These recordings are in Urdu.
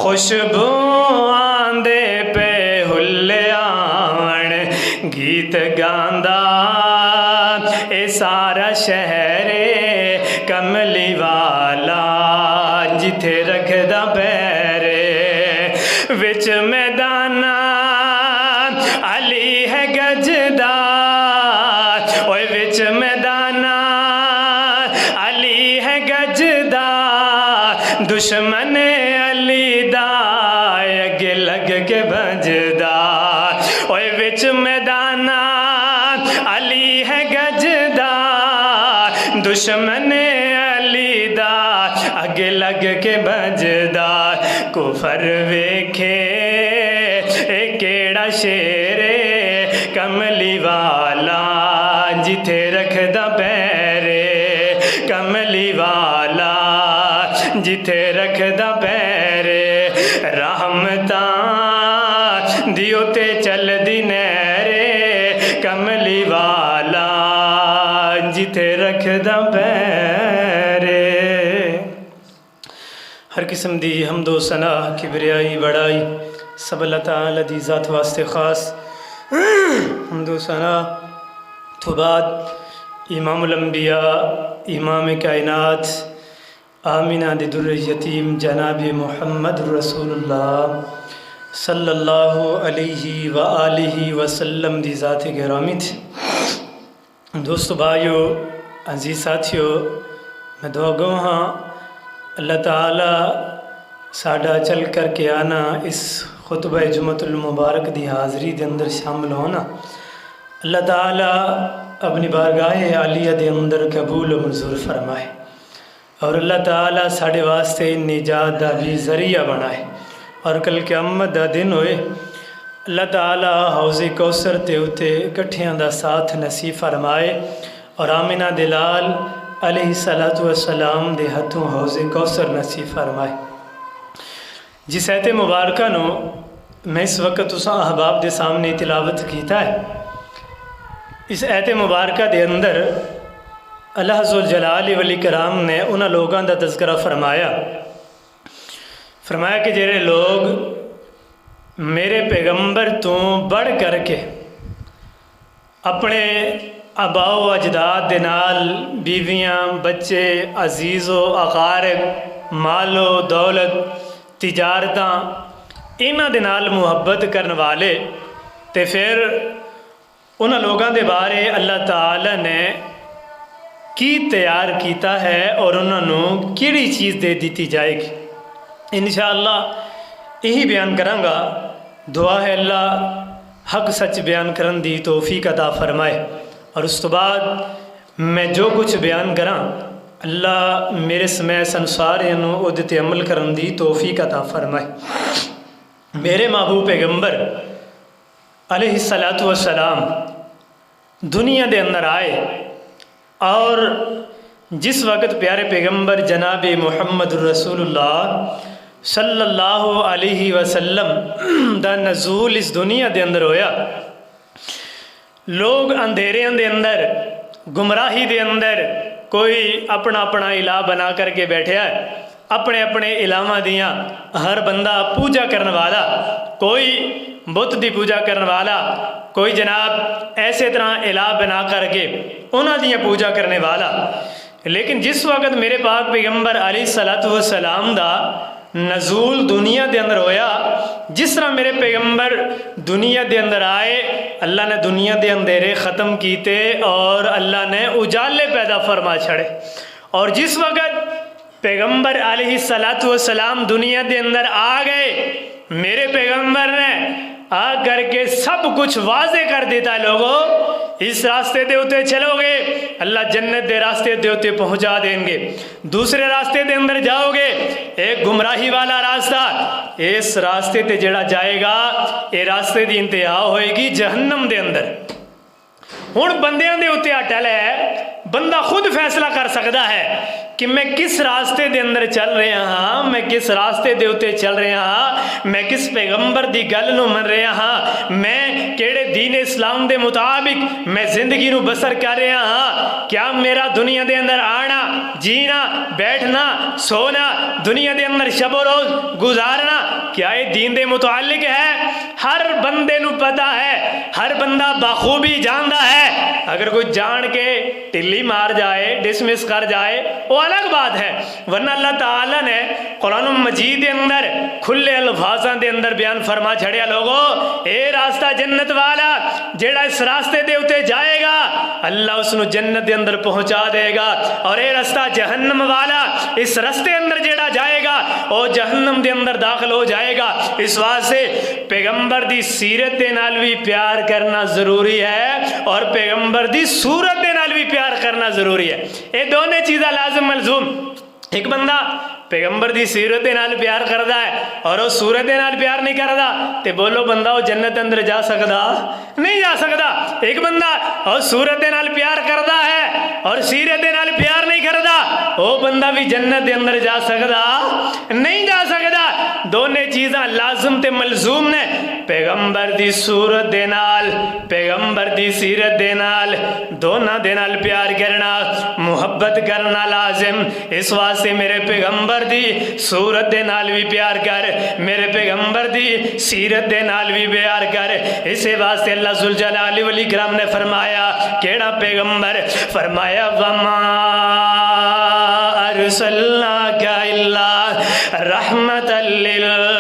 خوشبو آندے پہ ہلیان گیت گاندا اے سارا شہر کملی والا جتھے رکھدا پیر وچ میدان علی ہے گجدا اوے وچ میدان علی ہے گجدا دشمن علی دا اگے لگ کے بجدا اوے وچ میدان علی ہے گجدا دشمن علی دا اگے لگ کے بجدا کفر ویکھے اے کیڑا شیر کملی والا جتھے رکھدا پیر کملی والا جتھے رکھدا پیر رحمتاں دیو تے چل دی نہر کملی والا جتھے رکھدا پیر ہر قسم دی حمد و ثنا کبریائی بڑائی سب اللہ تعالی دی ذات واسطے خاص حمد و ثنا تو بعد امام الانبیاء امام کائنات آمینہ دی در یتیم جناب محمد رسول اللہ صلی اللہ علیہ وآلہ وسلم دی ذات گرامی تھی دوستو بھائیو عزیز ساتھیو میں دعا گو ہاں اللہ تعالی ساڈا چل کر کے آنا اس خطبہ جمعۃ المبارک دی حاضری دے اندر شامل ہونا اللہ تعالی اپنی بارگاہ عالیہ دے اندر قبول و منظور فرمائے اور اللہ تعالی ساڈے واسطے نجات دا بھی ذریعہ بنائے اور کل قیامت دا دن ہوئے اللہ تعالی حوض کوثر تے اتے کٹھیاں دا ساتھ نصیب فرمائے اور آمینہ دلال علیہ السلام دے ہتھوں حوض کوثر نصیب فرمائے جس ایت مبارکہ نو میں اس وقت اس احباب دے سامنے تلاوت کیتا ہے اس ایت مبارکہ دے اندر اللہ ذوالجلال والاکرام نے انہاں لوگاں دا تذکرہ فرمایا کہ جڑے لوگ میرے پیغمبر تو بڑھ کر کے اپنے آباء و اجداد دے نال بیویاں بچے عزیز و اقارب مال و دولت تجارتاں انہاں دے نال محبت کرن والے تے پھر انہاں لوگاں دے بارے اللہ تعالی نے کی تیار کیتا ہے اور انہاں نو کیڑی چیز دے دیتی جائے گی انشاءاللہ یہی بیان کراں گا دعا ہے اللہ حق سچ بیان کرن دی توفیق عطا فرمائے اور اس تو بعد میں جو کچھ بیان کراں اللہ میرے سمے سنساریاں نو اودے عمل کرن دی توفیق عطا فرمائے میرے محبوب پیغمبر علیہ السلام دنیا دے اندر آئے اور جس وقت پیارے پیغمبر جناب محمد رسول اللہ صلی اللہ علیہ وسلم دا نزول اس دنیا دے اندر ہویا لوگ اندھیریاں دے اندر گمراہی دے اندر کوئی اپنا اپنا الہ بنا کر کے بیٹھے ہے اپنے اپنے الہاں دیاں ہر بندہ پوجا کرنے والا کوئی بت دی پوجا کرنے والا کوئی جناب ایسے طرح الہ بنا کر کے انہاں دیاں پوجا کرنے والا لیکن جس وقت میرے پاک پیغمبر علیہ السلام دا نزول دنیا دے اندر ہویا جس طرح میرے پیغمبر دنیا دے اندر آئے اللہ نے دنیا دے اندھیرے ختم کیتے اور اللہ نے اجالے پیدا فرما چھڑے اور جس وقت پیغمبر علیہ السلام دنیا دے اندر آ گئے میرے پیغمبر نے آ کر کے سب کچھ واضح کر دیتا لوگوں اس راستے دے ہوتے چلو گے اللہ جنت دے راستے دے ہوتے پہنچا دیں گے دوسرے راستے دے اندر جاؤ گے ایک گمراہی والا راستہ اس راستے تے جڑا جائے گا اے راستے دی انتہا ہوئے گی جہنم دے اندر ہن بندیاں دے ہوتے اٹل ہے بندہ خود فیصلہ کر سکتا ہے کہ میں کس راستے دے اندر چل رہا ہاں، میں کس راستے دے اتے چل رہا ہاں، میں کس پیغمبر دی گل نو من رہا ہاں، میں کیڑے دین اسلام دے مطابق میں زندگی نو بسر کر رہا ہاں۔ کیا میرا دنیا دے اندر آنا، جینا، بیٹھنا، سونا، دنیا دے اندر شب و روز گزارنا، کیا یہ دین دے متعلق ہے؟ ہر بندے نو پتا ہے، ہر بندہ بخوبی جاندا ہے۔ اگر کوئی جان کے ٹلی مار جائے، ڈسمس کر جائے، وہ الگ بات ہے، ورنہ اللہ تعالیٰ نے قرآن مجید دے اندر کھلے الفاظاں دے اندر بیان فرما چھڑیا، لوگو اے راستہ جنت والا جیڑا اس راستے دے اتے جائے گا اللہ اس نو جنت دے اندر پہنچا دے گا، اور اے راستہ جہنم والا اس راستے اندر جیڑا جائے گا وہ جہنم دے اندر داخل ہو جائے گا۔ اس واسطے پیغمبر دی سیرت دے نال بھی پیار کرنا ضروری ہے اور پیغمبر دی صورت دے نال بھی پیار کرنا ضروری ہے۔ یہ دونوں چیزاں لازم ملزوم۔ ایک بندہ پیغمبر دی سیرت دے نال پیار کردا ہے اور وہ صورت دے نال پیار نہیں کردا تے بولو بندہ وہ جنت اندر جا سکدا نہیں جا سکدا۔ ایک بندہ اور صورت دے نال پیار کردا ہے اور سیرت دے نال پیار نہیں کردا، وہ بندہ بھی جنت دے اندر جا سکدا نہیں جا سکدا۔ دونوں چیزاں لازم تے ملزوم نے، پیغمبر دی صورت دے نال، پیغمبر دی سیرت دے نال، دونوں دے نال پیار کرنا، محبت کرنا لازم۔ اس واسطے میرے پیغمبر دی صورت دے نال بھی پیار کر، میرے پیغمبر دی سیرت دے نال بھی پیار کر۔ اسی واسطے اللہ ذوالجلال والاکرام نے فرمایا، کیڑا پیغمبر؟ فرمایا وما ارسلناک الا رحمت للعالمین۔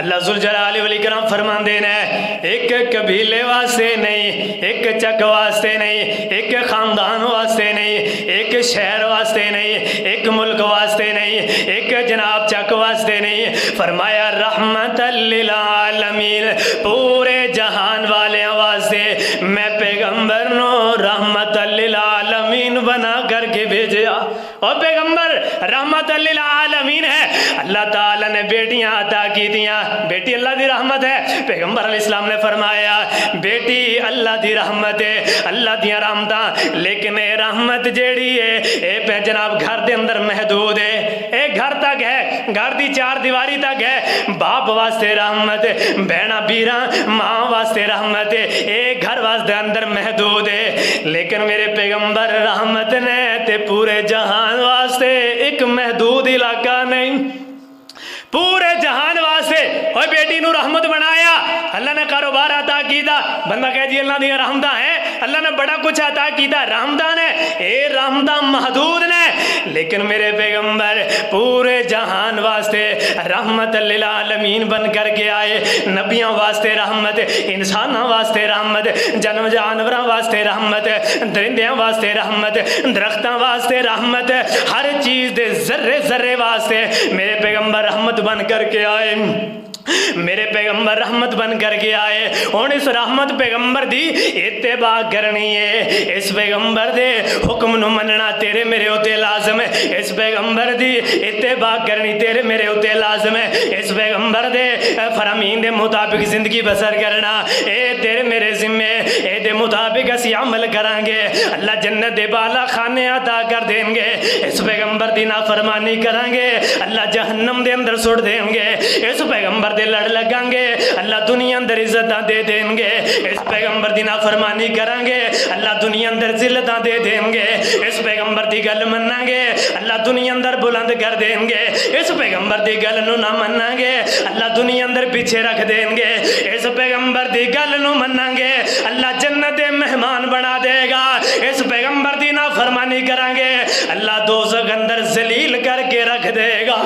اللہ ذوالجلال والاکرام فرماندے نے ایک قبیلے واسطے نہیں، ایک چک واسطے نہیں، ایک خاندان واسطے نہیں، ایک شہر واسطے نہیں، ایک ملک واسطے نہیں، ایک جناب چک واسطے نہیں، فرمایا رحمت للعالمین، پورے جہان والے واسطے میں پیغمبر نو رحمت للعالمین بنا کر کے بھیجیا۔ اور پیغمبر رحمت للعالمین ہے۔ اللہ تعالیٰ نے بیٹیاں عطا کی دیا، بیٹی اللہ دی رحمت ہے۔ پیغمبر علیہ السلام نے فرمایا بیٹی اللہ دی رحمت ہے، اللہ دی رحمتاں، لیکن اے رحمت جیڑی ہے اے پہ جناب گھر دے اندر محدود ہے، اے گھر تک ہے، گھر دی چار دیواری تک ہے۔ باپ واسطے رحمت ہے، بہنا بیرا ماں واسطے رحمت ہے، اے گھر واسطے اندر محدود ہے۔ لیکن میرے پیغمبر رحمت نے تے پورے جہان واسطے ایک محدود علاقہ نہیں، پورے جہان واسطے۔ اور بیٹی نو رحمت بنایا، اللہ نے کاروبار عطا کیتا، بندہ کہہ جی اللہ دی رحمتاں ہیں، اللہ نے بڑا کچھ عطا کیتا، رحمتاں نے، اے رحمتاں محدود نے، لیکن میرے پیغمبر پورے جہان واسطے رحمت للعالمین بن کر کے آئے۔ نبیوں واسطے رحمت، انسانوں واسطے رحمت، جانوراں واسطے رحمت، درندیاں واسطے رحمت، درختاں واسطے رحمت، ہر چیز دے ذرے ذرے واسطے میرے پیغمبر رحمت بن کر کے آئے، میرے پیغمبر رحمت بن کر کے آئے۔ اور اس رحمت پیغمبر دی اتباع کرنی ہے، اس پیغمبر دے حکم نو مننا تیرے میرے ہوتے لازم ہے، اس پیغمبر دی اتباع کرنی تیرے میرے ہوتے لازم ہے، اس پیغمبر دے فرامین دے مطابق زندگی بسر کرنا اے تیرے میرے ذمے، اے دے مطابق اسی عمل کریں گے اللہ جنت دے بالا خانے عطا کر دیں گے۔ اس پیغمبر دی نافرمانی کریں گے اللہ جہنم دے اندر سٹ دیں گے، اس پیغمبر دے لڑ لگیں گے اللہ دنیا اندر عزتاں دے دیں گے، اس پیغمبر دی نافرمانی کریں گے اللہ دنیا اندر ذلتاں دے دیں گے، اس پیغمبر دی گل منیں گے اللہ دنیا اندر بلند کر دیں گے، اس پیغمبر دی گل نو نہ منیں گے اللہ دنیا اندر پیچھے رکھ دیں گے، اس پیغمبر دی گل نو منیں گے اللہ جنت دے مہمان بنا دے گا، اس پیغمبر دی نافرمانی کریں گے اللہ دوزخ اندر ذلیل کر کے رکھ دے گا۔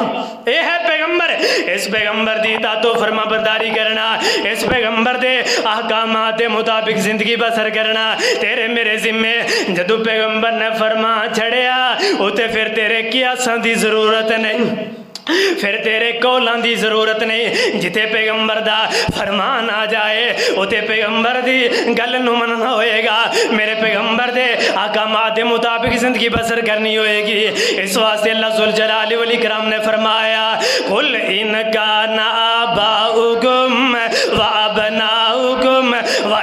اے ہے پیغمبر، اس پیغمبر دی اطاعت و فرما برداری کرنا، اس پیغمبر دے احکامات دے مطابق زندگی بسر کرنا تیرے میرے ذمے۔ جدو پیغمبر نے فرما چھڑیا اوتے پھر تیرے قیاساں دی ضرورت نہیں، پھر تیرے کولان دی ضرورت نہیں، جتے پیغمبر دا فرمان آ جائے اوتے پیغمبر دی گل نو مننا ہوئے گا، میرے پیغمبر دے احکامات دے مطابق زندگی بسر کرنی ہوئے گی۔ اس واسطے اللہ ذوالجلال والاکرام نے فرمایا قل ان کان آباؤکم و ابناؤکم و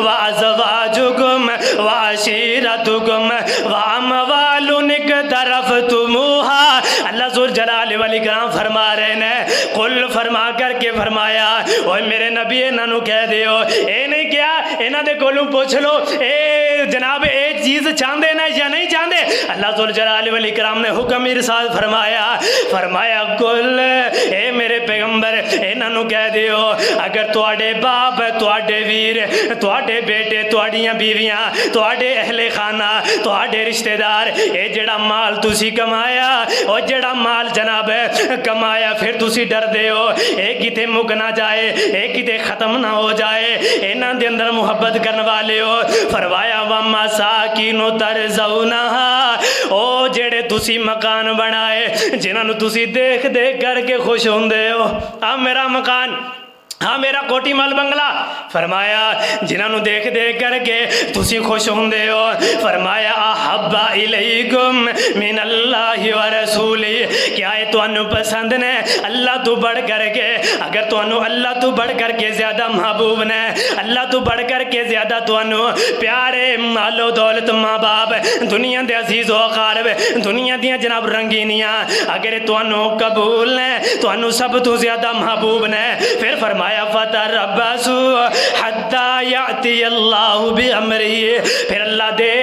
وازواجکم وعشیرتکم واموال اقترفتموها۔ اللہ ذوالجلال والاکرام فرما رہے ہیں، قل فرما کر کے فرمایا اوے میرے نبی انہاں نو کہہ دیو، اے نہیں کیا انہاں دے کولوں پوچھ لو اے جناب اے چیز چاہندے نا یا نہیں چاہندے۔ اللہ ذوالجلال والاکرام نے حکم ارسال فرمایا قل اے میرے پیغمبر انہاں نو کہہ دیو اگر تواڈے باپ تواڈے ویر تواڈے بیٹے تواڈیاں بیویاں تواڈے اہل خانہ تواڈے رشتہ دار اے جڑا مال تسی کمایا او جڑا مال جناب کمایا پھر تسی ڈر دے ہو اے کتے مک نہ جائے اے کتے ختم نہ ہو جائے، انہاں دے اندر محبت کرنے والے ہو۔ فرمایا وَمَسَاكِنُ تَرْضَوْنَهَا، او جڑے تسی مکان بنائے جنہاں نو تسی دیکھ کر کے خوش ہوندے ہو، میرا مکان ہاں میرا کوٹی مال بنگلہ، فرمایا جنہاں نو دیکھ کر کے تسی خوش ہوندے ہو۔ فرمایا احب الیکم من اللہ ورسولی، کیا یہ تانوں پسند نے اللہ تو بڑھ کر کے؟ اگر تانوں اللہ تو بڑھ کر کے زیادہ محبوب نے، اللہ تو بڑھ کر کے زیادہ تانوں پیارے مال و دولت ماں باپ دنیا دے عزیز و اقارب دنیا دیاں جناب رنگینیاں اگر تانوں قبول نے تانوں سب تو زیادہ محبوب نے، پھر فرمایا فتربصوا حتی یأتی اللہ بامرہ، پھر اللہ دے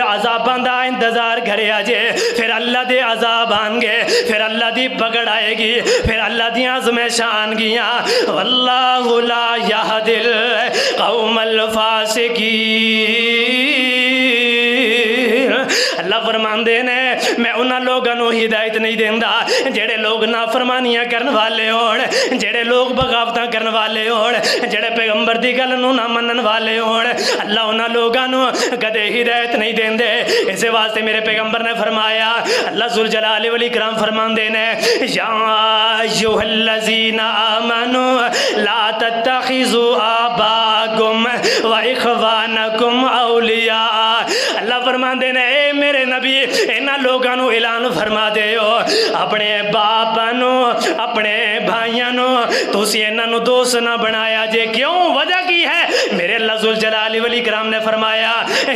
عذاباں دا انتظار کرے اجے، پھر اللہ دے عذاب آن گے، پھر اللہ دی پکڑ آئے گی، پھر اللہ دی آزمائشاں آن گیاں۔ واللہ لا یہدی القوم الفاسقین، اللہ فرماندے نے میں انہاں لوگاں نو ہدایت نہیں دیندا جڑے لوگ نافرمانیاں کرن والے ہون، جڑے لوگ بغاوتاں کرن والے ہون، جڑے پیغمبر دی گل نو نہ منن والے ہون، اللہ انہاں لوگاں نو کدے ہدایت نہیں دیندے۔ اس واسطے میرے پیغمبر نے فرمایا، اللہ ذوالجلال والاکرام فرماندے نے یا ایھا الذین آمنوا لا تتخذوا آباءکم واخوانکم اولیاء، اللہ فرماندے نے اے میرے نبی انہاں لوگاں نو اعلان فرما دے ہو اپنے باپاں نو اپنے بھائیاں نو تسی انہاں نو دوست نہ بنایا جے، کیوں؟ وجہ کی ہے؟ میرے اللہ ذوالجلال والاکرام نے فرمایا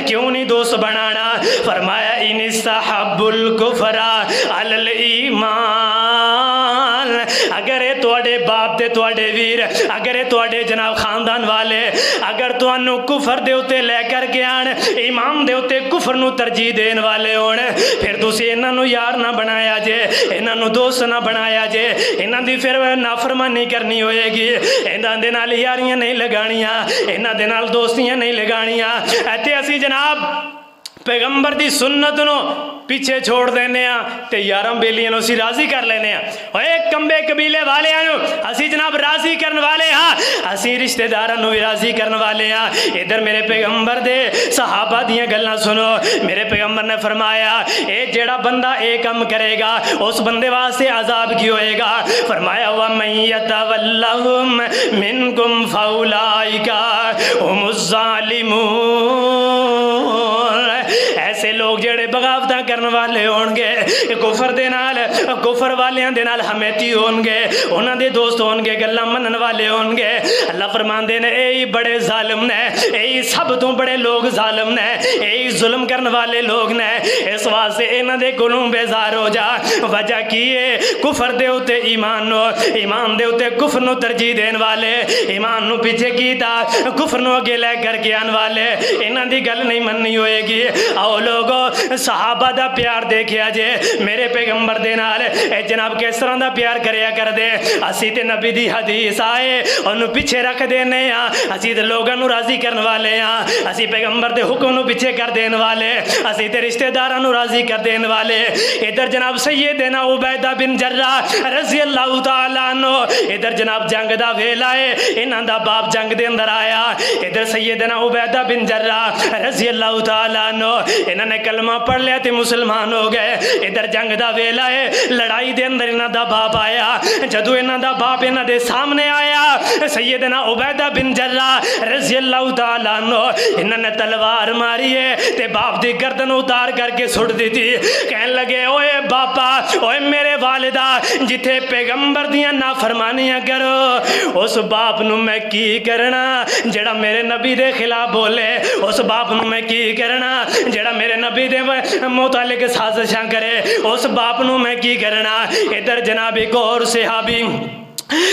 کیوں نہیں دوست بنانا؟ فرمایا ان استحبوا الکفر علی الایمان، اگر اے تواڈے باپ تے تواڈے ویر اگر اے تواڈے جناب خاندان والے اگر تانوں کفر دے اوتے لے کر کے آن ایمان دے اوتے کفر نو ترجیح دین والے ہون، پھر تسی انہاں نو یار نہ بنایا جے، انہاں نو دوست نہ بنایا جے، انہاں دی پھر نافرمانی کرنی ہوئے گی، انہاں دے نال یاریاں نہیں لگانیاں، انہاں دے نال دوستیاں نہیں لگانیاں۔ ایتھے اسی جناب پیغمبر دی سنت نو پیچھے چھوڑ دینے ہاں تے یاراں بیلیاں نو اسی راضی کر لینے ہاں، ایک کمبے قبیلے والے نو اسی جناب راضی کرن والے ہاں، اسی رشتہ داراں نو راضی کرن والے ہاں۔ ادھر میرے پیغمبر دے صحابہ دیاں گلاں سنو، میرے پیغمبر نے فرمایا اے جیڑا بندہ اے کم کرے گا اس بندے واسطے عذاب کی ہوئے گا۔ فرمایا وَمَن يَتَوَلَّهُم مِّنكُمْ فَأُولَٰئِكَ هُمُ الظَّالِمُونَ، ایسے لوگ جڑے بغاوتاں کرن والے ہون گے، کفر دے نال کفر والیاں دے نال حمیتی ہون گے، انہاں دے دوست ہون گے، گلاں منن والے ہون گے، اللہ فرماندے نے اے بڑے ظالم نے، اے سب تو بڑے لوگ ظالم نے، اے ظلم کرن والے لوگ نے، اس واسطے انہاں دے کولوں بیزار ہو جا۔ وجہ کی ہے؟ کفر دے اوتے ایمان نو، ایمان دے اوتے کفر نو ترجیح دین والے، ایمان نو پیچھے کیتا کفر نو اگے لے کر کے آن والے، انہاں دی گل نہیں مننی ہوئے گی۔ آؤ لوگو صحابہ دا پیار دیکھیا جے میرے پیغمبر دے نال، اے جناب کس طرح دا پیار کریا کر دے، اسی تے نبی دی حدیث آئے انہوں پیچھے رکھ دینے ہاں، اسی تے لوگاں نو راضی کرن والے ہاں، اسی پیغمبر دے حکم نو پیچھے کر دین والے، اسی تے رشتہ داراں نو راضی کر دین والے۔ ادھر جناب سیدنا عبیدہ بن جراح رضی اللہ تعالیٰ عنہ، ادھر جناب جنگ دا ویلا ہے، انہاں دا باپ جنگ دے اندر آیا، ادھر سیدنا عبیدہ بن جراح رضی اللہ تعالیٰ عنہ انہوں نے کلمہ پڑھ لیا تے مسلمان ہو گئے. ادھر جنگ دا ویلا ہے, لڑائی دے اندر انہاں دا باپ آیا. جدو انہاں دا باپ انہاں دے سامنے آیا, سیدنا عبیدہ بن جراح رضی اللہ تعالیٰ عنہ, انہاں نے تلوار ماری ہے تے باپ دی گردن اتار کر کے سٹ دی تھی. کہنے لگے اوے باپا, اوے میرے والدہ, جتھے پیغمبر دیاں نافرمانیاں کرو اس باپ نو میں کی کرنا جڑا میرے نبی دے خلاف بولے, اس باپ نو میں کی کرنا جڑا میرے نبی دے متعلق سازشاں کرے, اس باپ نو میں کی کرنا. ادھر جناب ایک اور صحابی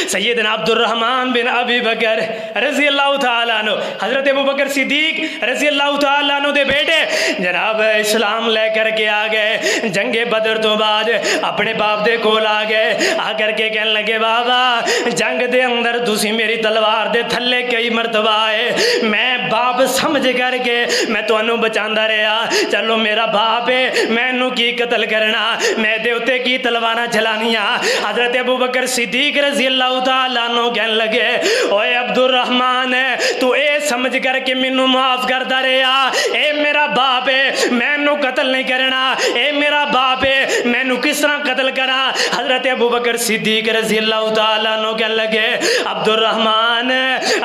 سیدنا عبد الرحمن بن ابی بکر رضی اللہ تعالیٰ عنہ, حضرت ابو بکر صدیق رضی اللہ تعالیٰ عنہ دے بیٹے جناب اسلام لے کر کے آ گئے. جنگ بدر تو بعد اپنے باپ دے کول آ گئے, آ کر کے کہنے لگے بابا جنگ دے اندر تسی میری تلوار دے تھلے کئی مرتبہ آئے, میں باپ سمجھ کر کے میں تو انہوں بچاندہ رہا, چلو میرا باپ ہے میں انہوں کی قتل کرنا, میں دے اتے کی تلوارہ چلانیاں. حضرت ابو بکر صدیق رضی اللہ تعالیٰ عنہ کہنے لگے اوے عبد الرحمن, تو اے سمجھ کر کے منو معاف کرتا رہا, اے میرا باپ ہے میں انہوں قتل نہیں کرنا, اے میرا باپ ہے میں انہوں کس طرح قتل کرا. حضرت ابو بکر صدیق رضی اللہ تعالیٰ عنہ کہنے لگے عبد الرحمن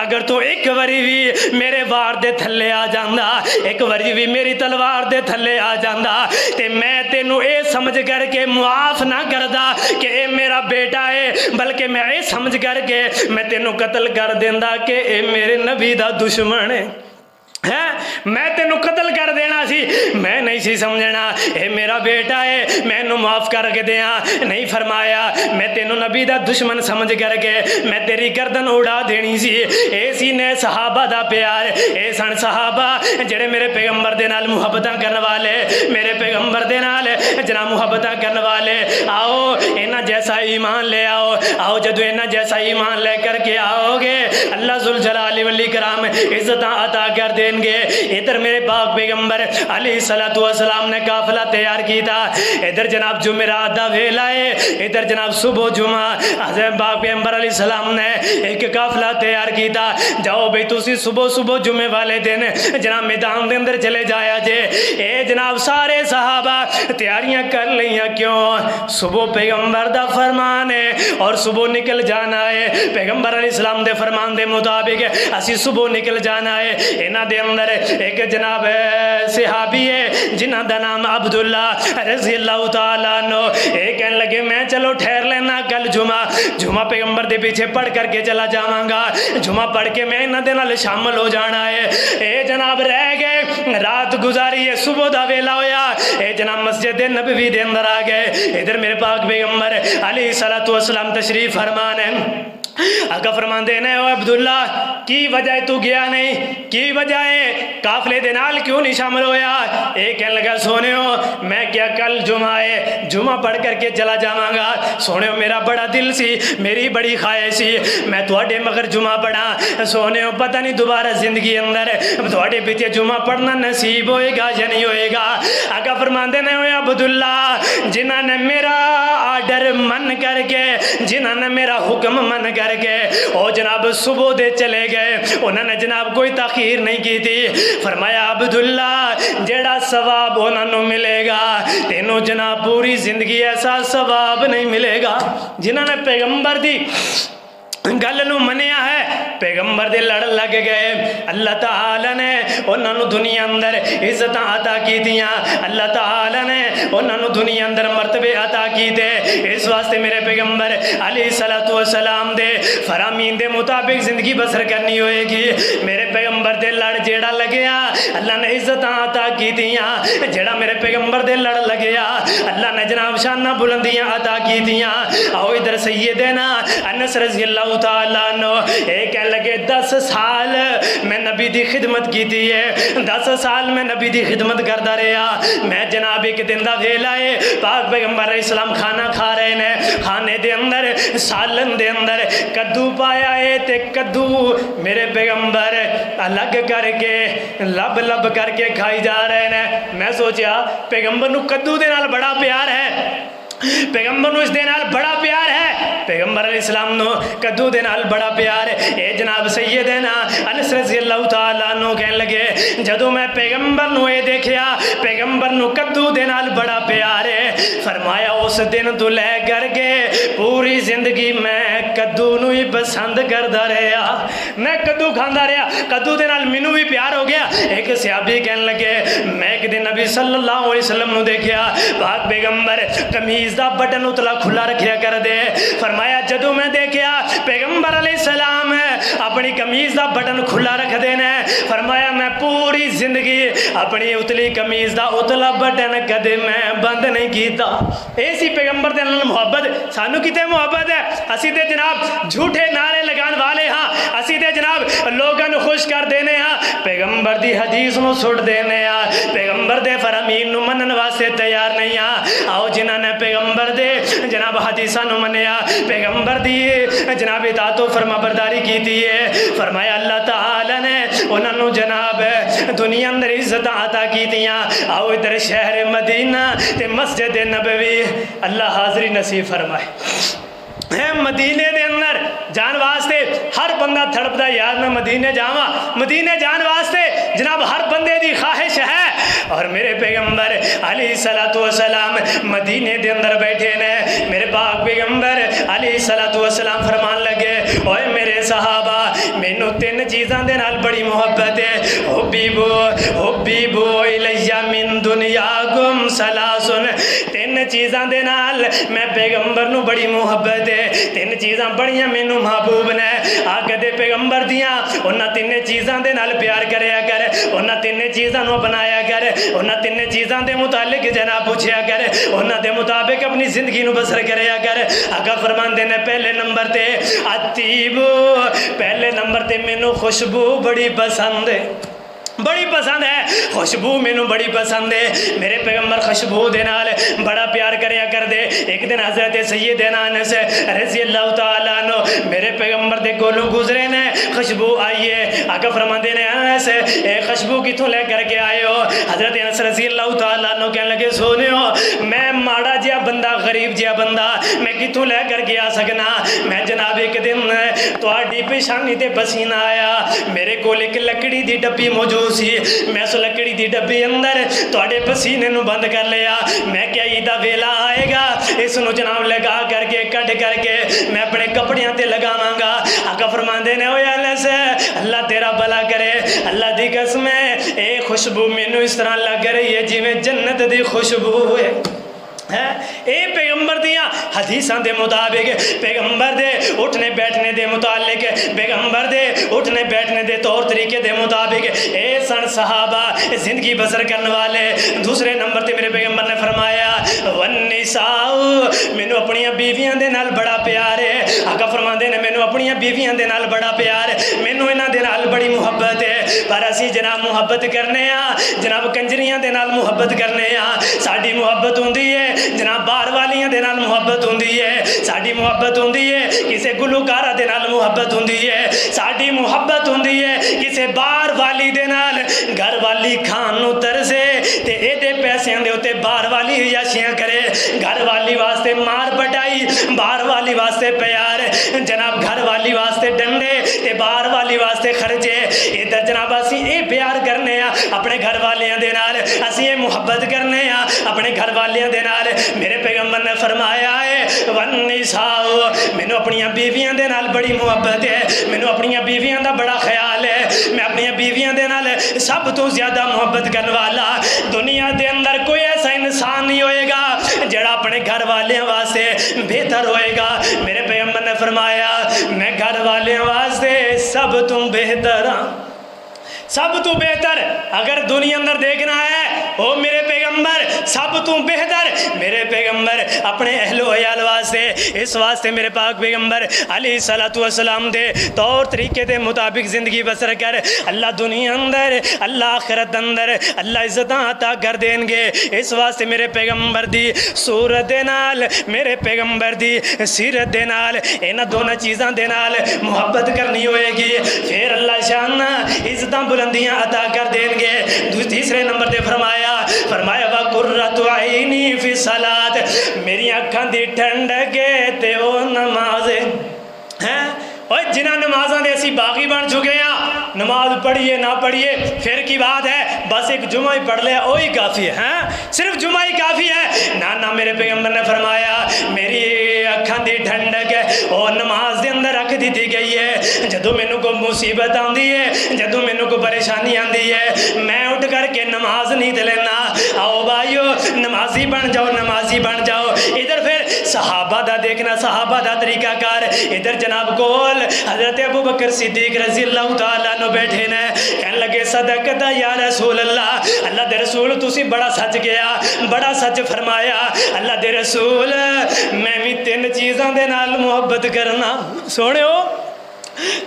اگر تو ایک وری بھی میرے وار دے تھلے آ جاندہ, ایک وری بھی میری تلوار دے تھلے آ جاندہ, تے میں تینوں اے سمجھ کر کے معاف نہ کردہ کہ اے میرا بیٹا ہے, بلکہ میں اے سمجھ کر کے میں تینوں قتل کر دیندہ کہ اے میرے نبی دا دشمن ہے. میں تینوں قتل کر دینا سی, میں نہیں سی سمجھنا اے میرا بیٹا ہے میں انہوں معاف کر کے دیا. نہیں فرمایا میں تینوں نبی دا دشمن سمجھ کر کے میں تیری گردن اڑا دینی سی. اے سی نے صحابہ دا پیار, اے سن صحابہ جڑے میرے پیغمبر دے نال محبتاں کرنے والے, میرے پیغمبر دے نال جناب محبتاں کرنے والے. آؤ اینا جیسا ایمان لے آؤ, آؤ جدو اینا جیسا ایمان لے کر کے آؤ گے اللہ ذوالجلال والاکرام عزتاں عطا کر دے گے. ادھر میرے پاک پیغمبر علیہ السلام نے قافلہ تیار کی تھا. ادھر جناب جمعرات دا ویلا ہے, ادھر جناب صبح جمعہ حضرت پاک پیغمبر علیہ السلام نے ایک قافلہ تیار کی تھا. جاؤ بھئی تسی صبح جمعے والے دن جناب میدان دے اندر چلے جایا جے. اے جناب سارے صحابہ تیاریاں کر لیاں, کیوں صبح پیغمبر دا فرمان ہے اور صبح نکل جانا ہے. پیغمبر علیہ السلام دے فرمان دے مطابق اسی صبح نکل جانا ہے. انہاں دے اندر ایک جناب صحابی ہے جنہ دا نام عبداللہ رضی اللہ تعالیٰ عنہ, ایک کہنے لگے میں چلو ٹھہر لینا کل جمعہ پیغمبر دے پیچھے پڑھ کر کے چلا جاواں گا, جمعہ پڑھ کے میں انہاں دے نال شامل ہو جانا ہے. اے جناب رہ گئے, رات گزاری ہے, صبح دا ویلا ہویا, اے جناب مسجد نبوی دے اندر آ گئے. ادھر میرے پاک پیغمبر علیہ السلام تشریف فرمان ہے. آقا فرمان دینے ہو عبداللہ کی وجہ تو گیا نہیں, کی وجہ ہے قافلے دے نال کیوں نہیں شامل ہویا. ایک کہنے لگا سونے ہو میں کیا کل جمعہ ہے, جمعہ پڑھ کر کے چلا جاواں گا. سونے ہو میرا بڑا دل سی, میری بڑی خواہش سی میں تواڈے مگر جمعہ پڑھا. سونے ہو پتہ نہیں دوبارہ زندگی اندر تواڈے پیچھے جمعہ پڑھنا نصیب ہوئے گا یا نہیں ہوئے گا. آقا فرمان دینے ہو عبداللہ جنہاں نے میرا آرڈر من کر کے, جنہاں نے میرا حکم من کر کے او جناب صبح دے چلے گئے, انہوں نے جناب کوئی تاخیر نہیں کی تھی. فرمایا عبداللہ جیڑا ثواب انہوں نے ملے گا تینوں جناب پوری زندگی ایسا ثواب نہیں ملے گا. جنہوں نے پیغمبر دی گل نو منیا ہے, پیغمبر دے لڑ لگ گئے, اللہ تعالیٰ نے انہوں نے دنیا اندر عزت عطا کی دیاں, اللہ تعالیٰ نے انہوں نے دنیا اندر مرتبے عطا کی دے. اس واسطے میرے پیغمبر علیہ السلام دے فرامین دے مطابق زندگی بسر کرنی ہوئے گی. میرے پیغمبر دے لڑ جیڑا لگیا اللہ نے عزت عطا کی دیاں, جیڑا میرے پیغمبر دے لڑ لگیا اللہ نے جناب شانہ بلندیاں عطا کی دیاں. آؤ ادھر سیدنا انس رضی اللہ تعالیٰ عنہ ایک کہنے لگے 10 سال میں نبی دی خدمت کی تھی ہے, 10 سال میں نبی دی خدمت کرتا رہا. میں جناب ایک دن دا ویلا ہے, پاک پیغمبر علیہ السلام کھانا کھا رہے ہیں, کھانے دے اندر سالن دے اندر کدو پایا ہے تے کدو میرے پیغمبر الگ کر کے لب کر کے کھائی جا رہے ہیں. میں سوچیا پیغمبر نو کدو دے نال بڑا پیار ہے, پیغمبر نو اس دے نال بڑا پیار ہے، پیغمبر علیہ السلام نو کدو دے نال بڑا پیار ہے۔ اے جناب سیدنا انس رضی اللہ تعالیٰ عنہ کہن لگے جدو میں پیغمبر نو اے دیکھیا پیغمبر نو کدو دے نال بڑا پیار ہے، فرمایا اس دن تو لے کر کے پوری زندگی میں کدو نو ہی پسند کردا رہیا، میں کدو کھاندا رہیا، کدو دے نال مینوں بھی پیار ہو گیا۔ ایک صحابی کہن لگے میں ایک دن نبی صلی اللہ علیہ وسلم نو دیکھیا پاک پیغمبر قمیض دا بٹن اتلا کھلا رکھیا کر دے، فرمایا جدو میں دیکھیا پیغمبر علیہ السلام اپنی قمیض دا بٹن کھلا رکھ دینا، فرمایا میں پوری زندگی اپنی اتلی قمیض دا اتلا بٹن کدے میں بند نہیں کیتا۔ ایسی پیغمبر دے نال محبت سانو کتے محبت ہے؟ اسی تے جناب جھوٹے نعرے لگان والے ہاں، اسی تے جناب لوگاں نو خوش کر دینے ہاں، پیغمبر دی حدیث نو سٹ دینے ہاں، پیغمبر دے فرامین نو منن واسطے تیار نہیں ہاں۔ آؤ جنہاں نے پیغمبر دے جناب حدیثاں نو منیا، پیغمبر دی جناب اطاعت و فرما برداری کیتی ہے، فرمایا اللہ تعالی نے انہاں نو جناب دنیا اندر عزت عطا کیتیاں۔ آؤ ادھر شہر مدینہ تے مسجد نبوی اللہ حاضری نصیب فرمائے۔ مدینے دے اندر جان واسطے ہر بندہ تھڑپدا یار میں مدینے جاواں، مدینے جان واسطے جناب ہر بندے دی خواہش ہے، اور میرے پیغمبر علیہ الصلوۃ والسلام مدینے دے اندر بیٹھے نے، میرے پاک پیغمبر علیہ الصلوۃ والسلام فرمان لگے اوے میرے صحابہ مینوں تین چیزاں دے نال بڑی محبت ہے، حبیبو الیہ من دنیاکم ثلاثن، تین چیزاں دے نال میں پیغمبر نو بڑی محبت ہے، تین چیزاں بڑیاں مینوں محبوب نے، آقا دے پیغمبر دیاں انہاں تین چیزاں دے نال پیار کریا کر، انہاں تین چیزاں نو بنایا کر، انہاں تین چیزاں دے متعلق جناب پوچھیا کر، انہاں دے مطابق اپنی زندگی نو بسر کریا کر۔ آقا فرماندے نے پہلے نمبر تے اطیب، پہلے نمبر تے مینوں خوشبو بڑی پسند ہے، بڑی پسند ہے، خوشبو مینوں بڑی پسند ہے، میرے پیغمبر خوشبو دے نال بڑا پیار کریا کر دے۔ ایک دن حضرت سیدنا انس رضی اللہ تعالیٰ عنہ میرے پیغمبر دے کولوں گزرے نے، خوشبو آئیے، آقا فرماندے نے انس اے خوشبو کتوں لے کر کے آئے ہو؟ حضرت انس رضی اللہ تعالیٰ عنہ کہنے لگے سونیو میں ماڑا جیا بندہ غریب جیا بندہ میں کتوں لے کر کے آ سکنا، میں جناب ایک دن تواڈی پیشانی تے پسینہ آیا، میرے کول ایک لکڑی دی ڈبی موجود سی، میں اس لکڑی دی ڈبی اندر تواڈے پسینے نو بند کر لیا، میں کیا عیدہ ویلا آئے گا اس نو جناب لگا کر کے کٹ کر کے میں اپنے کپڑیاں تے لگاواں گا۔ آقا فرماندے نے اوے انس اللہ تیرا بھلا کرے، اللہ دی قسم ہے اے خوشبو مینوں اس طرح لگ رہی ہے جویں جنت دی خوشبو ہے۔ اے پیغمبر دیاں حدیثاں دے مطابق، پیغمبر دے اٹھنے بیٹھنے دے متعلق، پیغمبر دے اٹھنے بیٹھنے دے طور طریقے دے مطابق اے سن صحابہ زندگی بسر کرنے والے۔ دوسرے نمبر تے میرے پیغمبر نے فرمایا والنساء، مینوں اپنی بیویاں دے نال بڑا پیار ہے، آقا فرماندے نے مینوں اپنی بیویاں دے نال بڑا پیار ہے، مینوں انہاں دے نال بڑی محبت ہے، پر اسی جناب محبت کرنے ہاں جناب کنجریاں دے نال محبت کرنے ہاں، ساڈی محبت ہوندی ہے جناب باہر والیاں دے نال محبت ہوندی ہے، ساڈی محبت ہوندی ہے کسے گلوکارہ دے نال محبت ہوندی ہے، ساڈی محبت ہوندی ہے کسے باہر والی دے نال، گھر والی کھان نو ترسے تے اے دے پیسیاں دے اوتے باہر والی عیاشیاں کرے، گھر والی واسطے مار پٹائی، باہر والی واسطے پیار، جناب گھر والی واسطے ڈنڈے تے باہر والی واسطے خرچے، ادھر جناب اسی اے پیار کرنے ہاں اپنے گھر والیاں دے نال، اسی اے محبت کرنے ہاں اپنے گھر والیاں دے نال۔ میرے پیغمبر نے فرمایا ہے والنساء، مینوں اپنی بیویاں دے نال بڑی محبت ہے، مینوں اپنی بیویاں دا بڑا خیال ہے، میں اپنی بیویاں دے نال سب تو زیادہ محبت کرنے والا دنیا دے اندر کوئی ایسا انسان نہیں ہوئے گا جڑا اپنے گھر والیاں واسطے بہتر ہوئے گا۔ میرے پیغمبر نے فرمایا میں گھر والیاں واسطے سب تو بہتر ہاں، سب تو بہتر اگر دنیا اندر دیکھنا ہے او میرے پیغمبر سب تو بہتر، میرے پیغمبر اپنے اہل و عیال واسطے، اس واسطے میرے پاک پیغمبر علیہ الصلوۃ والسلام دے طور طریقے دے مطابق زندگی بسر کر اللہ دنیا اندر اللہ آخرت اندر اللہ عزتاں عطا کر دیں گے۔ اس واسطے میرے پیغمبر دی صورت دے نال، میرے پیغمبر دی سیرت دے نال، انہاں دونوں چیزاں دے نال محبت کرنی ہوئے گی، پھر اللہ شان عزتاں بلندیاں عطا کر دیں گے۔ تیسرے نمبر تے فرمایا وَقُرَّةُ عَيْنِي فِي الصَّلَاةِ، میری اکھاں دی ٹھنڈک تے او نماز ہیں اور جنہاں نمازاں دے اسی باغی بن چکے ہیں نماز پڑھیے نہ پڑھیے پھر کی بات ہے بس ایک جمعہ ہی پڑھ لے وہی کافی ہے صرف جمعہ ہی کافی ہے نہ میرے پیغمبر نے فرمایا میری اکھاں دی ٹھنڈک ہے وہ نماز دے اندر رکھ دیتی گئی ہے جدوں مینوں کو مصیبت آندی ہے جدوں مینوں کو پریشانی آندی ہے میں اٹھ کر کے نماز نہیں تے لینا آؤ بھائیو نمازی بن جاؤ نمازی بن جاؤ ادھر پھر صحابہ دا دیکھنا صحابہ دا طریقہ کار ادھر جناب کول حضرت ابو بکر صدیق رضی اللہ تعالیٰ عنہ بیٹھے نے کہنے لگے صدقتا یا رسول اللہ اللہ دے رسول تسی بڑا سچ گیا بڑا سچ فرمایا اللہ دے رسول میں بھی 3 چیزاں دے نال محبت کرنا سونے ہو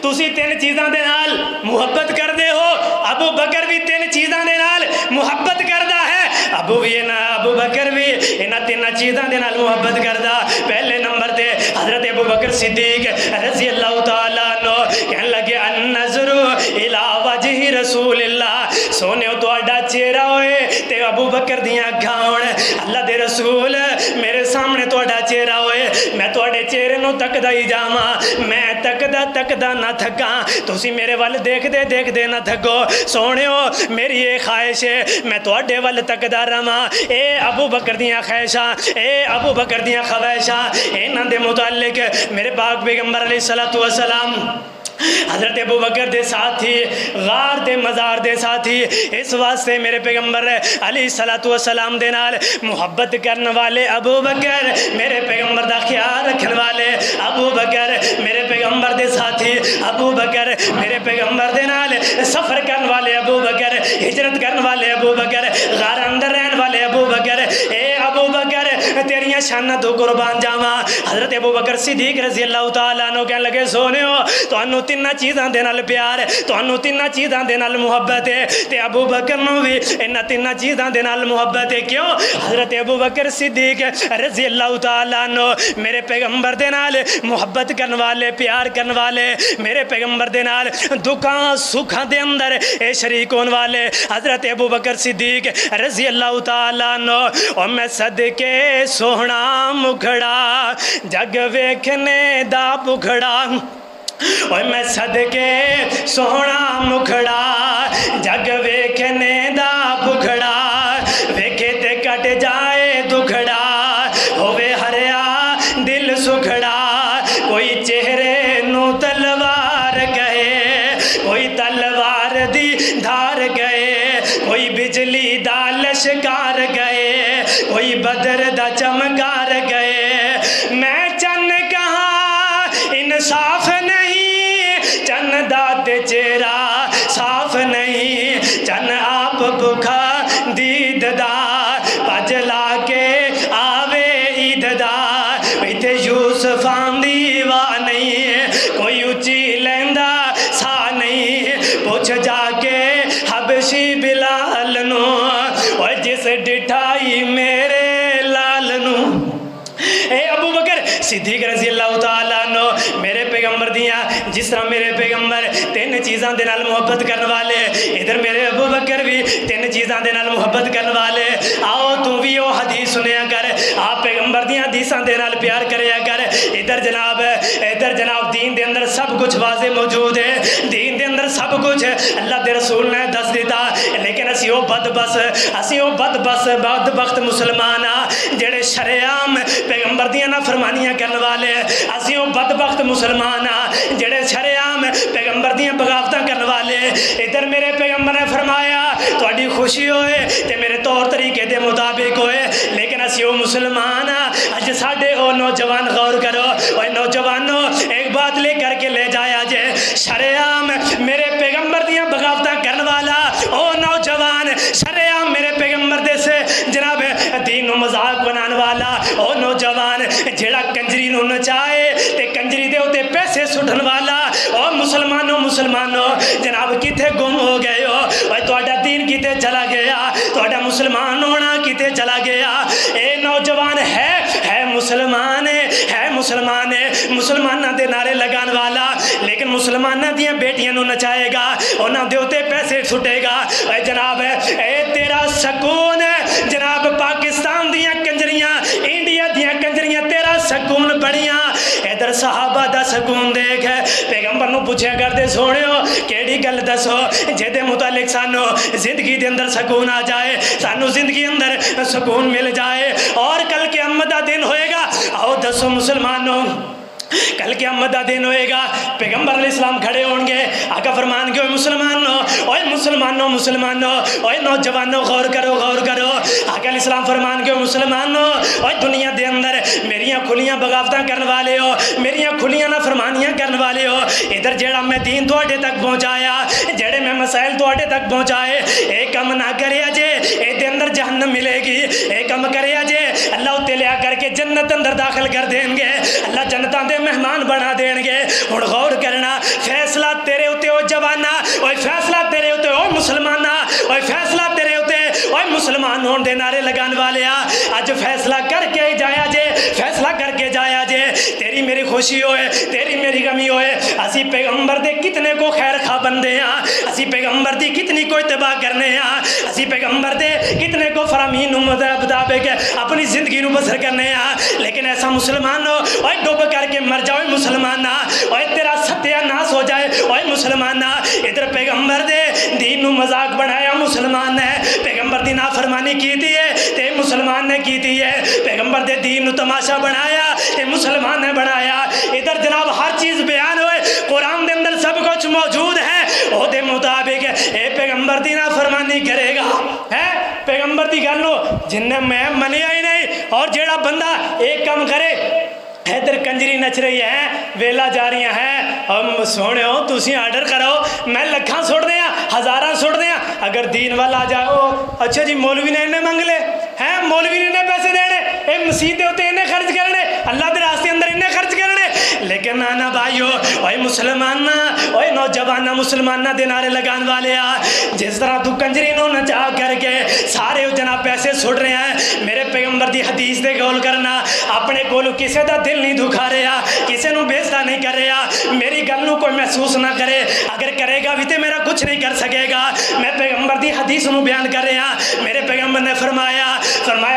تسی 3 چیزاں دے نال محبت کر دے ہو ابو بکر بھی 3 چیزاں دے نال محبت کردا ہے ابو بکر بھی انہاں 3 چیزاں دے نال محبت کردا پہلے نمبر تے حضرت ابو بکر صدیق رضی اللہ تعالیٰ عنہ کہنے لگے النظر الی وجہ رسول اللہ سونے تو اڈا چہرہ ہوئے تے ابو بکر دیاں اکھاں ہون اللہ دے رسول میرے سامنے تو اڈا چہرہ ہوئے میں تو اڈے چہرے نو تکدا ہی جاواں میں تکدا نہ تھکاں تسی میرے وال دیکھ دے نہ تھکو سونےو میری یہ خواہش ہے میں تو اڈے وال تکدا رہواں اے ابو بکر دیاں خواہشاں اے ابو بکر دیاں خواہشاں انہاں دے متعلق میرے پاک پیغمبر علیہ الصلوۃ والسلام حضرت ابو بکر دے ساتھی غار دے مزار دے ساتھی اس واسطے میرے پیغمبر علیہ الصلوۃ والسلام دے نال محبت کرن والے ابو بکر میرے پیغمبر دا خیال رکھن والے ابو بکر میرے پیغمبر دے ساتھی ابو بکر میرے پیغمبر دے نال سفر کرن والے ابو بکر ہجرت کرن والے ابو بکر غار اندر رہن والے ابو بکر اے ابو بکر تیریاں شاناں تو قربان جاواں حضرت ابو بکر صدیق رضی اللہ تعالیٰ عنہ کہنے لگے سونےو تانوں 3 چیزاں دے نال پیار ہے تانوں 3 چیزاں دے نال محبت ہے تے ابو بکر نو بھی انہاں 3 چیزاں دے نال محبت ہے کیوں حضرت ابو بکر صدیق رضی اللہ تعالیٰ عنہ میرے پیغمبر دے نال محبت کرن والے پیار کرن والے میرے پیغمبر دے نال دکھاں سکھاں دے اندر اے شریک ہون والے حضرت ابو بکر صدیق رضی اللہ تعالیٰ عنہ اور میں صدقے سوہنا مکھڑا جگ ویکھنے دا بکھڑا اور میں صدقے سوہنا مکھڑا جگ ویکھنے دا بکھڑا ویکھے تے کٹ جائے دکھڑا ہووے ہریا دل سکھڑا کوئی چہرے نو تلوار گئے کوئی تلوار دی دھار گئے کوئی بجلی دا لشکار گئے کوئی بدر دا چمکار گئے میں چن کہاں انصاف نہیں چن داد چہرہ صاف نہیں چن آپ بکھا دید دار پجلا کے آوے عید دار ایتھے یوسف آندی واہ نہیں کوئی اچھی لیندہ سا نہیں پوچھ جا کے حبشی بلال نو اور جس ڈٹھائی میرے لال نو اے ابو بکر صدیق رضی اللہ تعالیٰ عنہ میرے پیغمبر دیاں جس طرح میرے پیغمبر 3 چیزاں دے نال محبت کرن والے ادھر میرے ابو بکر بھی 3 چیزاں دے نال محبت کرن والے آؤ تو بھی وہ حدیث سنیا کر آپ پیغمبر دیاں حدیثاں دے نال پیار کریا کر ادھر جناب دین دے اندر سب کچھ واضح موجود ہے دین دے اندر سب کچھ اللہ دے رسول نے دس دیتا لیکن اسی وہ بدبخت مسلمان جڑے شریعام پیغمبر دیاں نافرمانیاں کرن والے اسی وہ بدبخت مسلمان جڑے شریعام پیغمبر دیاں بغاوتاں کرن والے ادھر میرے پیغمبر نے فرمایا تہاڈی خوشی ہوئے تے میرے طور طریقے دے مطابق ہوئے لیکن اسی وہ مسلمان اج ساڈے او نوجوان غور کرو اوے نوجوانوں ایک بات لے کر کے لے جایا جے شریعام میرے پیغمبر دیاں بغاوتاں کرن والا او نوجوان شریعام میرے پیغمبر دے سے جناب دین و مذاق بنان والا او نوجوان جڑا کنجری نو نچائے تے کنجری دے ہوتے پیسے سٹھن والا او مسلمانوں جناب کتے گم ہو گئے ہو اور تہاڈا دین کتے چلا گیا تہاڈا مسلمان ہونا کتے چلا گیا اے نوجوان ہے مسلمانہ دے نعرے لگان والا لیکن مسلمانہ دیاں بیٹیاں نو نچائے گا انہاں دے ہوتے پیسے سٹے گا اے جناب اے تیرا سکون جناب پاکستان دیاں کنجریاں انڈیا دیاں سکون دیکھ پیغمبر نو پوچھیا کرتے سونےو کیڑی گل دسو جے متعلق سانو زندگی دے اندر سکون آ جائے سانو زندگی اندر سکون مل جائے اور کل قیامت دا دن ہوئے گا آؤ دسو مسلمانوں کل قیامت دا دن ہوئے گا پیغمبر علیہ السلام کھڑے ہوں گے آقا فرمان گے مسلمانوں اوے نوجوانوں غور کرو آقا علیہ السلام فرمان گے مسلمانوں اوے دنیا دے اندر میریاں کھلیاں بغاوتاں کرنے والے ہو میریاں کھلیاں نافرمانیاں کرنے والے ہو ادھر جیڑا میں دین تواڈے تک پہنچایا جیڑے میں مسائل تواڈے تک پہنچائے اے کم نہ کریا جے اے دے اندر جہنم ملے گی اے کم کریا جے اللہ اتنے لیا کر کے جنت اندر داخل کر دیں گے اللہ جنتاں دے مہمان بنا دیں گے ہن غور کرنا فیصلہ تیرے ہوتے ہو جوانا اوے فیصلہ تیرے ہوتے ہو مسلمانہ اوے فیصلہ تیرے ہوتے اوے مسلمان ہون دے نعرے لگان والے آج فیصلہ کر کے جایا جے فیصلہ کر کے جایا جے تیری میری خوشی ہوئے تیری میری غمی ہوئے اسی پیغمبر دے کتنے کو خیر خواہ بندے ہیں اسی پیغمبر دی کتنی کو اتباع کرنے ہیں اسی پیغمبر دے کتنے کو فرامین مطابق اپنی زندگی نو بسر کرنے ہیں لیکن ایسا مسلمان ہو اوے ڈوب کر کے مر جاؤ مسلمانہ اوے تیرا ستیہ ناس ہو جائے اوے مسلمانہ ادھر پیغمبر دے دین نو مذاق بنایا مسلمان نے پیغمبر دی نافرمانی کی دی ہے تے مسلمان نے کی دی ہے پیغمبر دے دین نو تماشا بنایا تے مسلمان نے بنایا ادھر جناب ہر چیز بیان ہوئے قرآن دے اندر سب کچھ موجود ہے او دے مطابق اے پیغمبر دی نافرمانی کرے گا ہے پیغمبر دی گل نو جن نے میں منیا ہی نہیں اور جیڑا بندہ ایک کام کرے ادھر کنجری نچ رہی ہے ویلا جا رہی ہیں ہم سونے ہو تسی آرڈر کرو میں لکھاں سوڑ دیا ہزاراں سوڑ دیا اگر دین والا جاؤ اچھا جی مولوی نے انہیں منگ لے ہیں مولوی نے انہیں پیسے دینے اے مسیح دے ہوتے انہیں خرچ کرنے اللہ دے راستے اندر انہیں خرچ کرنے لیکن نانا بھائیو اوے مسلمانہ اوے نوجوانہ مسلمانہ دے نعرے لگان والے جس طرح تو کنجری نو نچا کر کے سارے جناب پیسے سوڑ رہے ہیں میرے پیغمبر دی حدیث دے گول کرنا اپنے کولو کسے دا دل نہیں دکھا رہا کسے نو بیزدہ نہیں کر رہا میری گل نو کوئی محسوس نہ کرے اگر کرے گا بھی تے میرا کچھ نہیں کر سکے گا میں پیغمبر دی حدیث نو بیان کر رہا میرے پیغمبر نے فرمایا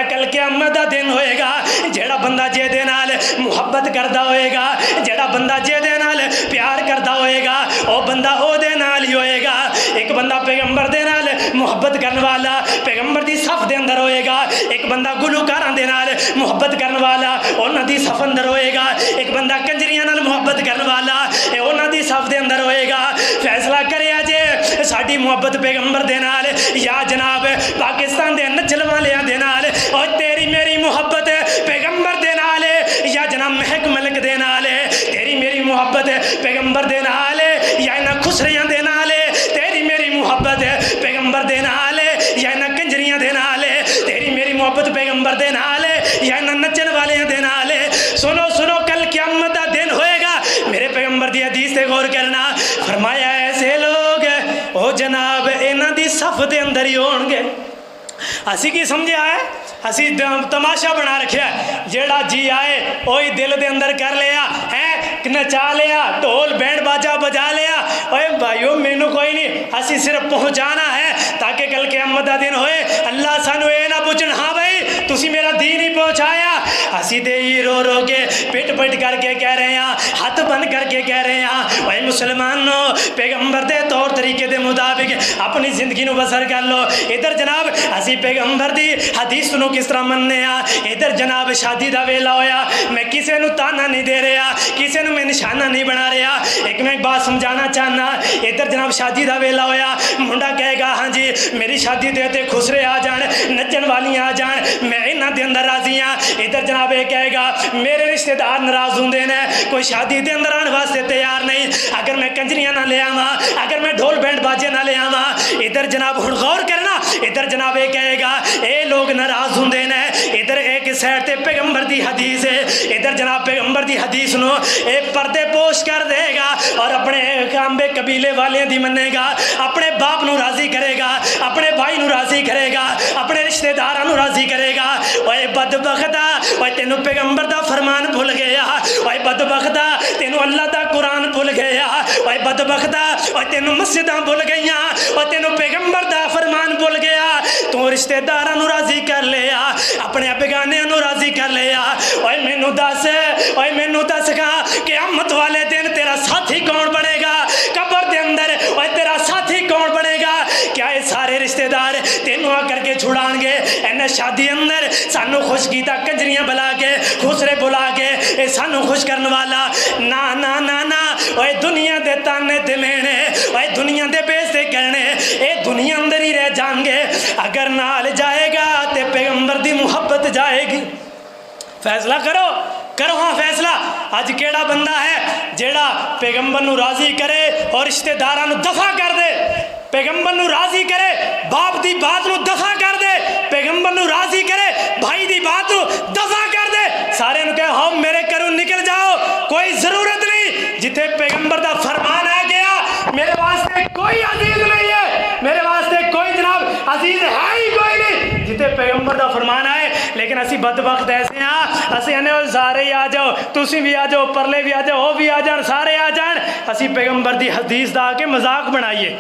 کل قیامت دا دن ہوئے گا جیڑا بندہ جے دے نال محبت کردہ ہوئے گا جیڑا بندہ جے دے نال پیار کردہ ہوئے گا او بندہ او دے نال ہی ہوئے گا ایک بندہ پیغمبر دے نال محبت کرنے والا پیغمبر دی صف دے اندر ہوئے گا ایک بندہ گلوکاراں دے نال محبت کرنے والا انہاں دی صف اندر ہوئے گا ایک بندہ کنجریاں نال محبت کرنے والا انہاں دی صف دے اندر ہوئے گا فیصلہ کریا جے ساڈی محبت پیغمبر دے نال یا جناب پاکستان دے نچل والیاں دے نال اور تیری میری محبت پیغمبر دے نال یا جناب محک ملک دے نال تیری میری محبت پیغمبر دے نال یا انہاں خسریاں دے نال تیری میری محبت پیغمبر دے نال یا انہاں کنجریاں دے نال تیری میری محبت پیغمبر دے نال یا انہاں نچن والیاں دے نال سنو کل قیامت دا دن ہوئے گا میرے پیغمبر دی حدیث سے غور کرنا فرمایا ایسے لوگ او جناب انہاں دی صف دے اندر ہی ہون گے اسی کی سمجھا ہے اسی تماشا بنا رکھیا ہے جیڑا جی آئے وہی دل دے اندر کر لیا ہے نچا لیا ڈھول بینڈ باجا بجا لیا اوے بھائیو مینو کوئی نہیں اسی صرف پہنچانا ہے تاکہ کل قیامت دا دن ہوئے اللہ سانو اے نہ پوچھن ہاں بھائی تسی میرا دین ہی پہنچایا اسی دے ہی رو رو کے پٹ کر کے کہہ رہے ہیں ہاتھ بند کر کے کہہ رہے ہیں بھائی مسلمانوں پیغمبر دے طور طریقے دے مطابق اپنی زندگی نو بسر کر لو ادھر جناب اسی پیغمبر دی حدیث نو کس طرح مننے ادھر جناب شادی دا ویلا ہویا میں کسے نو تانا نہیں دے رہا کسے نو میں نشانہ نہیں بنا رہا ایک میں ایک بات سمجھانا چاہنا ادھر جناب شادی دا ویلا ہویا منڈا کہے گا ہاں جی میری شادی دے تے خسرے آ جان نچن والیاں آ جان میں انہاں دے اندر راضی ہاں ادھر جناب یہ کہے گا میرے رشتہ دار ناراض ہوندے نے کوئی شادی دے اندر آن واسطے تیار نہیں اگر میں کنجریاں نہ لے آواں اگر میں ڈھول بینڈ باجے نہ لے آواں ادھر جناب ہن غور کرنا ادھر جناب یہ کہے گا اے لوگ ناراض ہوندے نے ادھر ایک سائڈ تے پیغمبر دی حدیث ہے ادھر جناب پیغمبر دی حدیث نو اے پردے پوش کر دے گا اور اپنے کامبے قبیلے والے دی منے گا اپنے باپ نو راضی کرے گا اپنے بھائی نو راضی کرے گا اپنے رشتہ داراں نو راضی کرے گا اوے بدبختا، اوے تینوں پیغمبر دا فرمان بھول گیا، اوے بدبختا تینوں اللہ دا قرآن بھول گیا، اوے بدبختا اوے تینوں مسجداں بھول گئیاں، اوے تینوں پیغمبر دا فرمان بھول گیا، تو رشتہ داراں نوں راضی کر لیا، اپنے بیگانیاں نوں راضی کر لیا۔ اوے مینوں دس، اوے مینوں دس گا قیامت والے دن تیرا ساتھی کون بنے گا؟ قبر دے اندر اوے تیرا ساتھی کون بنے گا؟ کیا یہ سارے رشتہ دار تینوں آ کر کے چھڑان گے؟ انہیں شادی اندر سانو خوش کیتا کنجریاں بلا کے خسرے بلا کے اے سانو خوش کرنے والا نا نا نا نا، اوے دنیا دے تانے تے مینے، اوے دنیا دے بیزتے کرنے، اے دنیا اندر ہی رہ جان گے۔ اگر نال جائے گا تے پیغمبر دی محبت جائے گی۔ فیصلہ کرو، کرو ہاں فیصلہ۔ اج کیڑا بندہ ہے جیڑا پیغمبر نو راضی کرے اور رشتہ داراں نو دفع کر دے؟ پیغمبر نو راضی کرے، باپ دی بات نو دفع کر دے، پیغمبر نو راضی کرے، بھائی دی بات نو دفع کر دے، سارے نو کہے ہم میرے گھروں نکل جاؤ، کوئی ضرورت نہیں۔ جتھے پیغمبر دا فرمان آ گیا میرے واسطے کوئی عزیز نہیں ہے، میرے واسطے کوئی جناب عزیز ہے ہی کوئی نہیں جتھے پیغمبر دا فرمان آئے۔ لیکن اسی بدبخت ایسے ہاں، اسی انے سارے ہی آ جاؤ، تسی بھی آ جاؤ، پرلے بھی آ جاؤ، وہ بھی آ جان، سارے آ جان، اسی پیغمبر دی حدیث دا کے مذاق بنائیے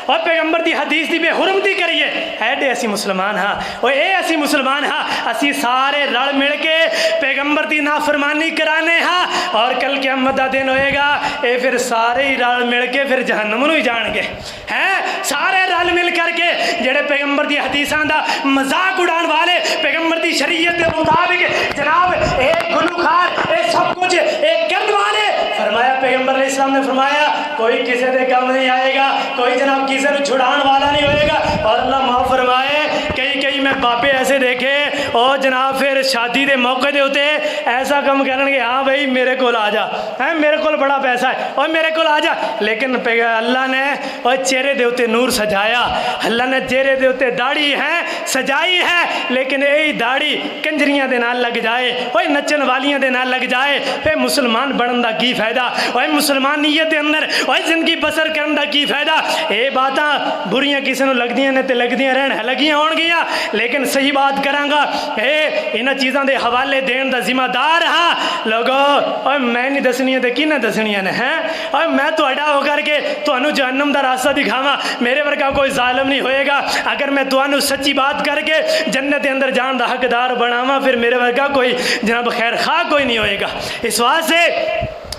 اور پیغمبر دی حدیث دی بے حرمتی کریے۔ ایڈے اسی مسلمان ہاں، اور اے اسی مسلمان ہاں، اسی سارے رل مل کے پیغمبر دی نافرمانی کرانے ہاں، اور کل قیامت دا دن ہوئے گا اے پھر سارے ہی رل مل کے پھر جہنم نو ہی جان گے۔ سارے رل مل کر کے جڑے پیغمبر دی حدیثاں دا مذاق اڑان والے، پیغمبر دی شریعت دے مطابق جناب اے گلوکار اے سب کچھ اے کرن والے، فرمایا پیغمبر علیہ السلام نے فرمایا کوئی کسی دے کم نہیں آئے گا، کوئی جناب کسی نے چھڑان والا نہیں ہوئے گا۔ اور اللہ معاف فرمائے کئی میں باپے ایسے دیکھے اور جناب پھر شادی دے موقع دے ہوتے ایسا کم کرن گے، ہاں بھائی میرے کول آ جا، میرے کول بڑا پیسہ ہے اور میرے کول آ جا، لیکن اللہ نے اور چہرے دے ہوتے نور سجایا، اللہ نے چہرے دے ہوتے داڑھی ہے سجائی ہے، لیکن یہی داڑھی کنجریاں دے نال لگ جائے، اوے نچن والیاں دے نال لگ جائے، پھر مسلمان بنن دا کی فائدہ؟ اوے مسلمانیت دے اندر اوے زندگی بسر کرن دا کی فائدہ؟ اے باتاں بریاں کسی نو لگدیاں نے تے لگدیاں رہن لگیاں ہون گیاں، لیکن صحیح بات کراں گا اے انہاں چیزاں دے حوالے دین دا ذمہ دار ہاں لوگو۔ اوے میں نہیں دسنیاں تے کینے دسنیاں نے ہیں؟ اوے میں تہاڈا ہو کر کے تانوں جہنم دا راستہ دکھاواں، میرے ورگا کوئی ظالم نہیں ہوئے گا۔ اگر میں تانوں سچی بات کر کے جنت دے اندر جان دا حقدار بناواں پھر میرے ورگا کوئی جناب خیر خواہ کوئی نہیں ہوئے گا۔ اس واسطے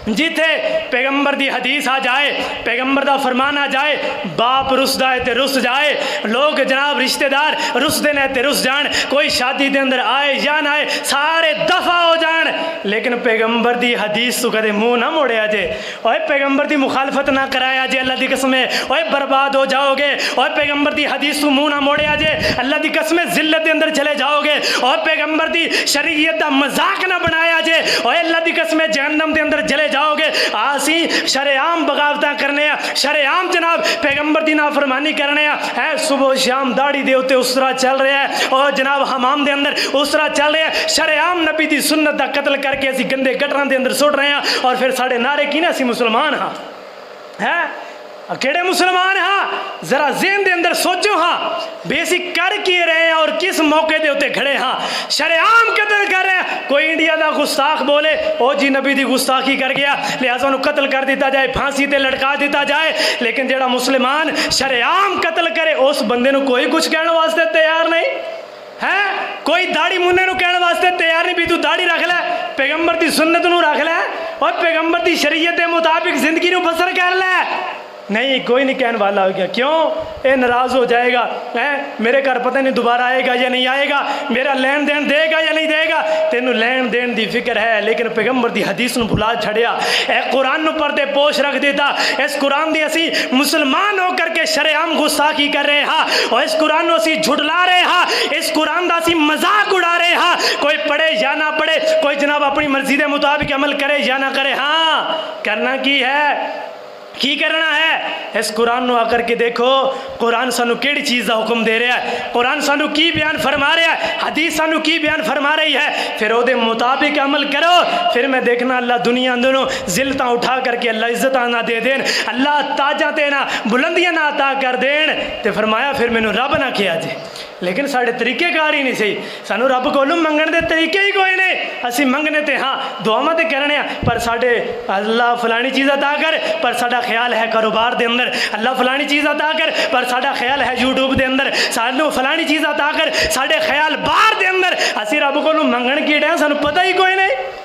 جیتے پیغمبر دی حدیث آ جائے، پیغمبر دا فرمان آ جائے، باپ رس دائے تے رس جائے، لوگ جناب رشتہ دار رس دینے تے رس جان، کوئی شادی دے اندر آئے یا نہ آئے سارے دفع ہو جان، لیکن پیغمبر دی حدیث تو کدے منہ نہ موڑیا جے، اوے پیغمبر دی مخالفت نہ کرایا جے، اللہ دی قسم ہے اوے برباد ہو جاؤ گے، اوے پیغمبر دی حدیث تو منہ نہ موڑیا جے، اللہ دی قسم ہے ذلت دے اندر چلے جاؤ گے، اوے پیغمبر دی شریعت دا مذاق نہ بنایا جے، اوے اللہ دی قسم ہے جہنم دے اندر چلے جاؤ گے۔ آسی شرعام بغاوتاں کرنے ہیں، شرعام جناب پیغمبر دی نافرمانی کرنے ہیں، صبح و شام داڑھی دے ہوتے اس طرح چل رہے ہیں اور جناب حمام دے اندر اس طرح چل رہے ہیں، شرعام نبی دی سنت دا قتل کر کے اسی گندے گٹراں دے اندر سٹ رہے ہیں، اور پھر ساڑے نعرے کی نا اسی مسلمان ہاں کیڑے مسلمان ہاں؟ ذرا ذہن دے اندر سوچو ہاں بیسک کر کیے رہے ہیں اور کس موقع دے ہوتے کھڑے ہاں؟ شرعام قتل کر رہے ہیں، کوئی انڈیا دا گستاخ بولے او جی نبی دی گستاخی کر گیا لہذا انہوں قتل کر دیتا جائے، پھانسی تے لٹکا دیتا جائے، لیکن جیڑا مسلمان شرعام قتل کرے اس بندے نو کوئی کچھ کہنے واسطے تیار نہیں ہے، کوئی داڑھی مننے نو کہنے واسطے تیار نہیں بھی تو داڑھی رکھ لے، پیغمبر دی سنت نو رکھ لے اور پیغمبر دی شریعت دے مطابق زندگی نو بسر کر لے، نہیں کوئی نہیں کہنے والا ہو گیا، کیوں؟ اے ناراض ہو جائے گا، میرے گھر پتہ نہیں دوبارہ آئے گا یا نہیں آئے گا، میرا لین دین دے گا یا نہیں دے گا، تینوں لین دین دی فکر ہے لیکن پیغمبر دی حدیث نو بھلا چھڑیا، اے قرآن نو پردے پوش رکھ دیتا، اس قرآن دی اسی مسلمان ہو کر کے شرعام گستاخی کر رہے ہاں اور اس قرآن نو اسی جھٹلا رہے ہاں، اس قرآن دا اسی مذاق اڑا رہے ہاں، کوئی پڑھے یا نہ پڑھے، کوئی جناب اپنی مرضی دے مطابق عمل کرے یا نہ کرے، ہاں کرنا کی ہے، کی کرنا ہے؟ اس قرآن نو آ کر کے دیکھو قرآن سانو کیڑی چیز دا حکم دے رہا ہے، قرآن سانو کی بیان فرما رہا ہے، حدیث سانو کی بیان فرما رہی ہے، پھر او دے مطابق عمل کرو، پھر میں دیکھنا اللہ دنیا اندروں ذلتاں اٹھا کر کے اللہ عزتاں نہ دے دین، اللہ تاجاں تے نہ بلندیاں نہ عطا کر دین، تے فرمایا پھر مینوں رب نہ کیا جے۔ لیکن سارے طریقے کار ہی نہیں صحیح. سانو رب کولوں منگن دے طریقے ہی کوئی نہیں. اسی منگنے تے ہاں دعاواں تے کرنے ہیں پر ساڈے اللہ فلانی چیز عطا کر پر ساڈا خیال ہے کاروبار دے اندر. اللہ فلانی چیز عطا کر پر ساڈا خیال ہے یوٹیوب دے اندر. سانو فلانی چیز عطا کر ساڈے خیال باہر دے اندر. اسی رب کولوں منگن کی ڈے سانو پتہ ہی کوئی نہیں.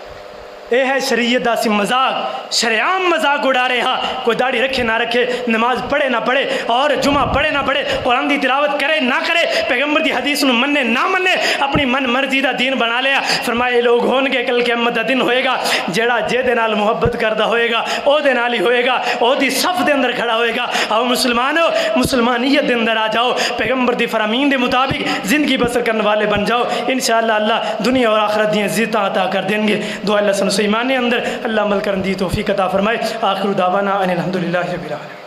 یہ ہے شریعت دا سی مذاق. شریعام مذاق اڑا رہے ہاں. کوئی داڑھی رکھے نہ رکھے, نماز پڑھے نہ پڑھے, اور جمعہ پڑھے نہ پڑھے, قرآن دی تلاوت کرے نہ کرے, پیغمبر دی حدیث نو مننے نہ مننے, اپنی من مرضی دا دین بنا لیا. فرمائے لوگ ہون گے کل قیامت دا دن ہوئے گا جیڑا جے دے نال محبت کردا ہوئے گا او دے نال ہی ہوئے گا, او دی صف دے اندر کھڑا ہوئے گا. او مسلمانو مسلمانیت دے اندر آ جاؤ, پیغمبر دی فرامین دے مطابق زندگی بسر کرنے والے بن جاؤ. انشاءاللہ اللہ دنیا اور آخرت دی عزتاں عطا کر دیں گے. دعا اللہ سن ایمان اندر اللہ عمل کرن دی توفیق عطا فرمائے. آخر دعوانا ان الحمدللہ رب العالمین.